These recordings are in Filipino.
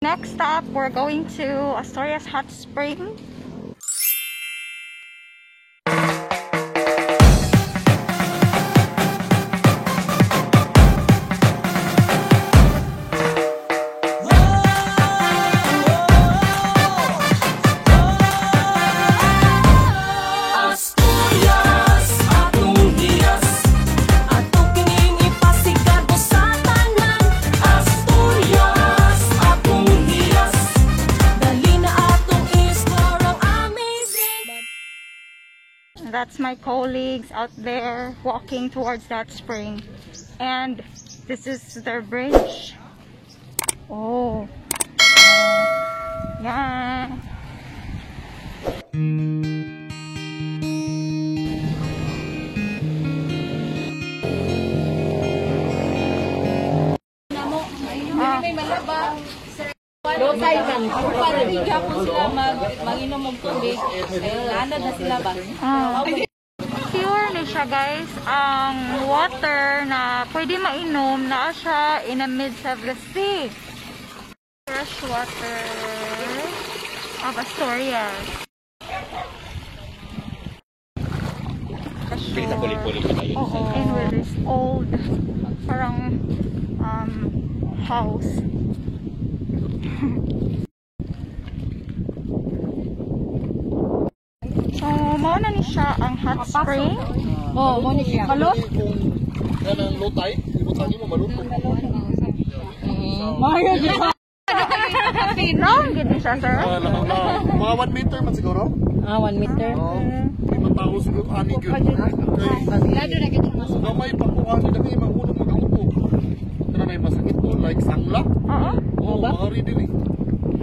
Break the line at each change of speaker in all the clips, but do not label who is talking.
Next stop, we're going to Astorias Hot Spring. That's my colleagues out there walking towards that spring, and this is their bridge. Oh, yeah.
Lotay man. Para di gyapon sila manginom og tubig. Anad na sila ba?
Pure ni siya guys. Ang water na pwede mainom na siya in the midst of the sea. Fresh water of Asturias. And with this old parang house. So, mauna ni siya ang hot spring.
Oh, mo ni siya.
Balot?
Kanang lotay, ibutang mo balot.
Mayo di ba?
Long gid siya, sir.
Mga 1 meter man siguro.
1 meter.
Ibang tao siguro ani gyud.
Lado na gid mas.
Gamay pa ko ani na kay mahulog magaupo. Kana may masakit to like sangla.
Oo.
Oh, mari dili.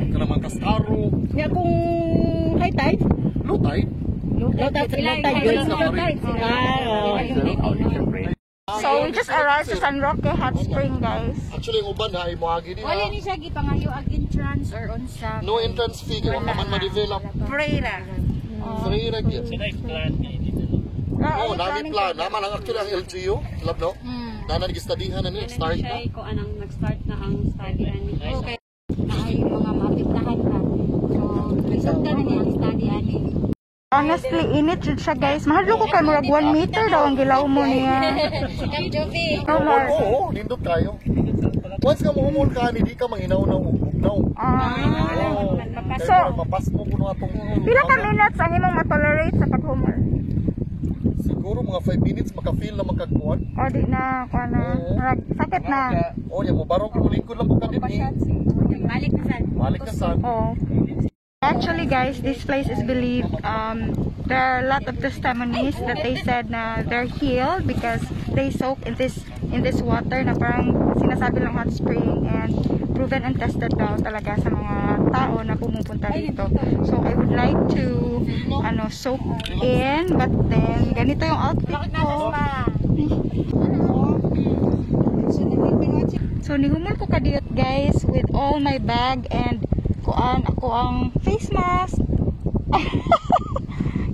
Kana man kastaro.
Ya kung high tide,
Low tide.
So, we just arrived sa San Roque Hot Spring, guys.
Actually ang uban ha imo agi diha.
Wala ni siya gipangayo ag entrance or unsa.
No entrance fee kay wa man ma-develop.
Freira.
Free ra gyud. Oh,
Oo,
nami plan. Naman ang actually ang LGU, lab no? Nana nag-studyhan na ni start na.
Ko anang nag-start na ang study ani.
Okay. Ay mga mapitahan ka. So, resulta na niya ang study ani.
Honestly, init jud siya, guys. Mahadlo ko kay murag 1 meter daw ang gilaw mo niya.
Sikap Jovi.
No more.
Oo, nindot kayo. Once ka mahumol ka, hindi ka manginaw-naw.
So,
mapas mo kuno atong
pila ka minutes ang imong ma-tolerate sa paghumol?
siguro mga 5 minutes maka-feel na magkagkuhan.
O di na, kuha na. Murag sakit na.
Oh, yan mo barong kulingkod lang pagka din.
Balik na sad.
Balik na sad.
Oh. Actually, guys, this place is believed. There are a lot of testimonies that they said na they're healed because they soak in this water na parang sinasabi lang hot spring, and proven and tested daw talaga sa mga tao na pumupunta dito. So I would like to soak in, but then ganito yung outfit ko. So nihumol ko kadiyot, guys, with all my bag and ako ang face mask.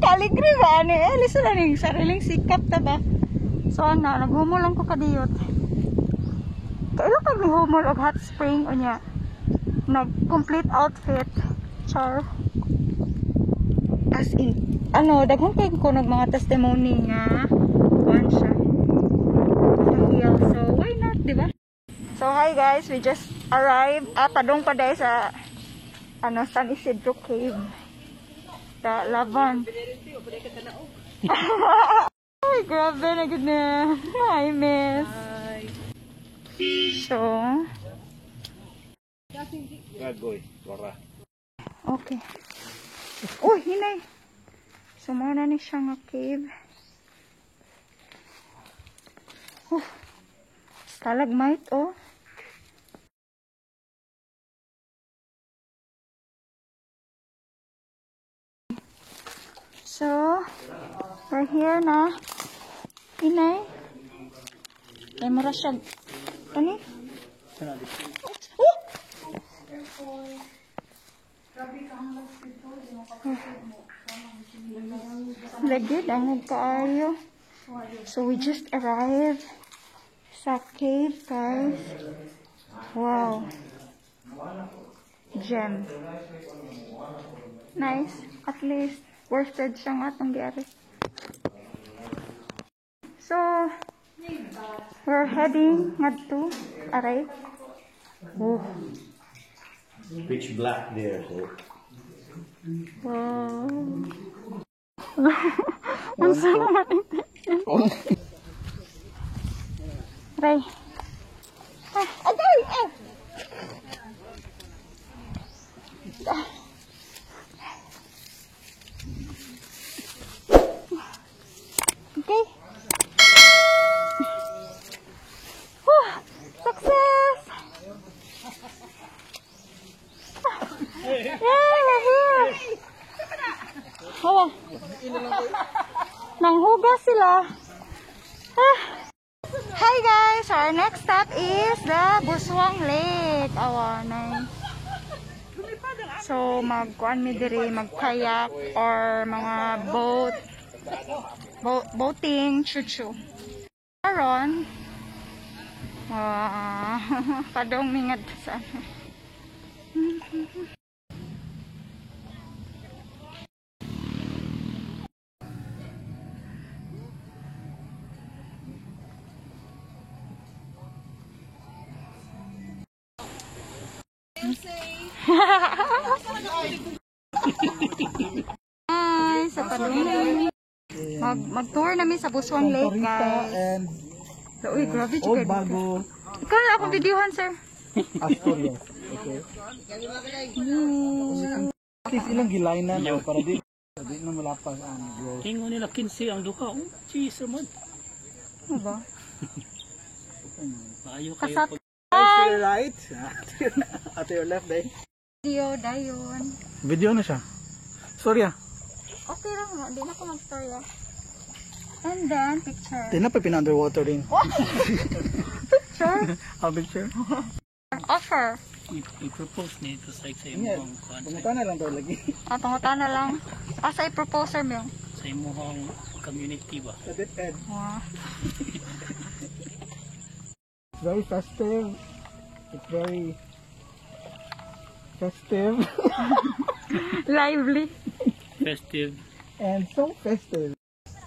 Kaligri ba ani? Listen na ning sariling sikap ta ba? So naghumol lang ko kadiyot. Kailan pag humol og hot spring o niya? Nag-complete outfit. Char. As in, daghang kay ko nag mga testimony nga kuan siya. Heal. So why not, di ba? So hi guys, we just arrived padong pa dai sa San Isidro Cave. Da Laban. Ay, grabe na gud na. Hi, miss. So, okay. Oh, hinay. So, muna ni siya nga cave. Stalagmite, oh. So, we're here na. Hinay. Ay, mura siya. Ano? Oh! Lagid ang nagkaayo. So we just arrived sa cave, guys. Wow. gem. Nice. At least, worsted siya nga itong gyari. So, we're heading ngadto. Aray. Oh.
Pitch black there, so
Wow. Ang sama ito. Aray. Agay! Okay. Whew, success! Yeah, we're here! Hawa. Nanghugas sila. Ah. Hi guys! Our next stop is the Buswang Lake. Awanay. So, magkuan mi diri, mag-kayak or mga boating, chuchu. Karon, padong mingad sa ano. Hi, sa padung. Mag-tour namin sa Buswang Lake, guys. Uy, grabe juga dito. Ikaw na akong videohan, sir.
Asturias. Okay. Please ilang gilainan para di na malapas ang growth.
Kingo nila 15 ang duha. Oh, jeez, man.
Ano ba?
Maayo kayo
Kasat.
pag
To your right. At your left day.
Video, dayon.
Video na siya. Sorry ah.
Okay lang mo, hindi na ako mag-story. And then, picture.
Di na pa pina-underwater din.
Picture?
How picture?
Offer.
i-propose nito sa
Yeah.
imong kuan
Pumunta na lang daw lagi.
Tungutan na lang. Asa i-proposer mo yung?
sa imong community ba.
Sa deep end.
Wow.
Very festive. It's very festive.
Lively.
Festive.
And so festive.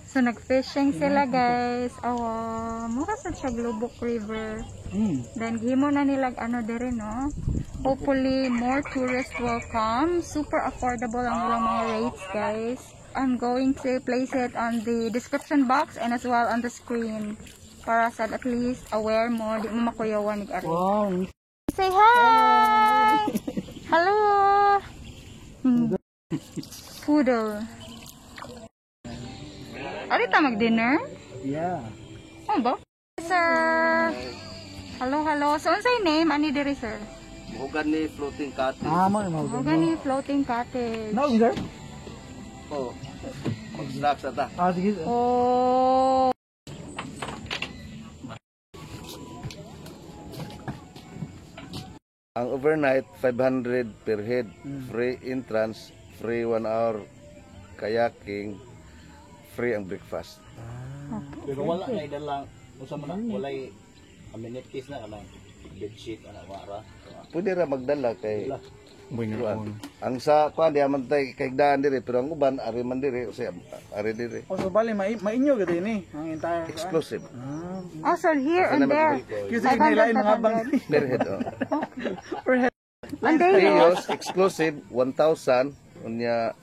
So, nag-fishing sila, guys. Awa, mura sa siya Lubok River. Then, himo na nilag ano dire, no? Hopefully, more tourists will come. Super affordable ang ilang mga rates, guys. I'm going to place it on the description box and as well on the screen. Para sa at least aware mo, di mo makuyawan ni Ari.
Wow.
Say hi! Hello! Poodle. Ari ta mag-dinner?
Yeah.
Ano ba? Sir! Hello, hello. So, unsay name? Ani diri, sir?
Hugan ni floating cottage.
Mo.
Gani floating cottage.
No, sir.
Oh. Mag-snack sa ta.
Sige.
Oh!
Ang overnight 500 per head, free entrance, free 1 hour kayaking, free ang breakfast.
Pero wala na idalang usa man wala amenities na kanang bedsheet ana wara.
Pwede ra magdala kay
Bring your own.
ang sa kuan di man tay kaigdaan diri pero ang uban ari man diri o siya ari diri
Oh, so bali mainyo gid ni ang entire.
exclusive
Also, here and there.
Kasi kailain mga bang
per head. Oh.
per head.
One day, no?
Priyos exclusive 1,000 unya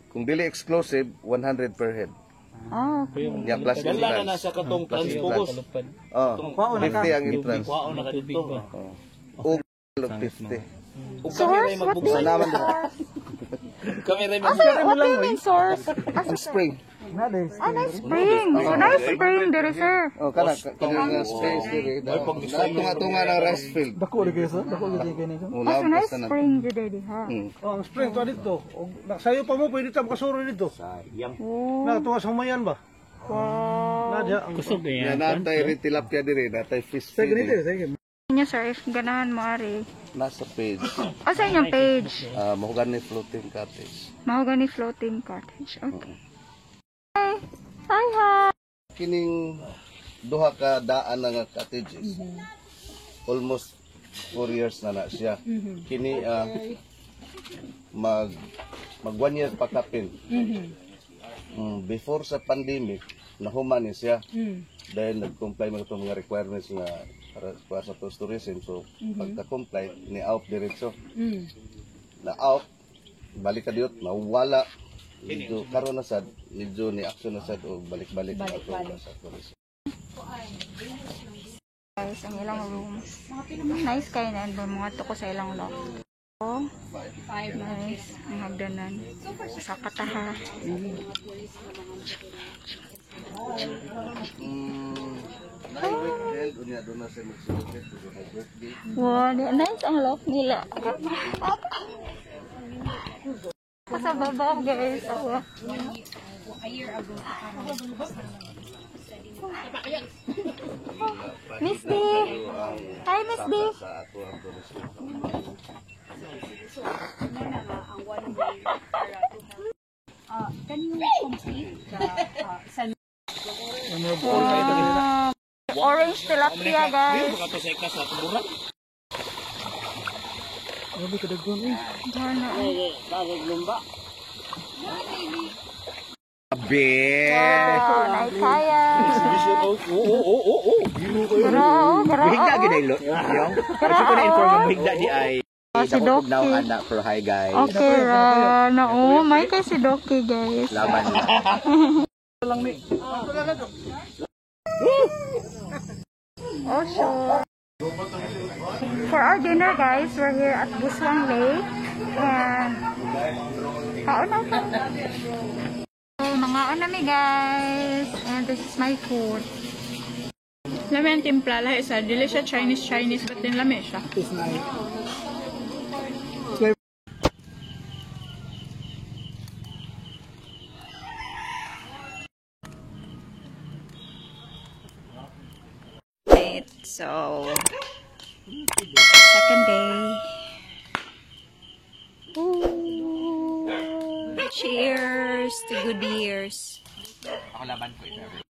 kung dili exclusive 100 per head.
Oh, okay.
Nya plus
Dala na
entrance.
sa katong transpose.
Oh, 50 ang entrance.
Kuwaon na kadto.
Oh. Og 50.
Ug kami ray
Source? What do you
Sa naman diri.
kami ray
What do you mean source?
Ang spring.
Nade.
Nice spring. So, nice spring diri, sir.
Oh, kana nga space diri. Tunga-tunga ng rice field.
Dako ri kayo, sir. Dako gid kini ko.
Mula
So, nice spring diri, ha?
Oh, ang spring to dito. Og sayo pa mo pwede ta makasuro dito.
sayang.
Oh,
Na tuwa sa humayan ba?
wow.
Na diha ang
Kusog
Yan
yan.
natay rin tilapia diri, natay fish
Sa ganito,
feeding.
sige.
Inyo, sir, if ganahan mo, Ari.
Nasa page.
O, sa inyong page.
Mahugan ni floating cottage.
Mahogany floating cottage. Okay. Hi. Hi, hi.
Kining duha ka daan na nga cottages. Almost 4 years na siya. Kini mag 1 year pa kapin. Before sa pandemic, nahuman ni siya. Dahil nag-comply mo itong mga requirements nga para sa tourism. So, pagka-comply, ni-out diretso. Na-out, balik ka diyot, nawala. Medyo karon na sad, medyo ni-action na sad o balik-balik na ito sa tourism.
Guys, ang ilang rooms. Nice kayo na mga tuko sa ilang lock. Oh, nice. Ang hagdanan. Sa kataha. Wow, nice ang lock nila. Sa baba, guys. Oh. Miss D! Hi, Miss D!
Can you complete the
Orange tilapia, guys.
Grabe ka daghan eh.
Wow, naikaya. Higda
ginay higda di ay
si Doki.
anak for hi guys.
Okay, ra. Oo, may kay si Doki, guys.
Laban
Oh, sure. For our dinner, guys, we're here at Buswang Lake. And, kaon na ito. So, nangaon na mi, guys. And this is my food.
Lami ang timpla, lahi sa dili siya Chinese, but din lami siya.
It's nice.
So, second day. Ooh, cheers to good years.
Ako laban ko ito.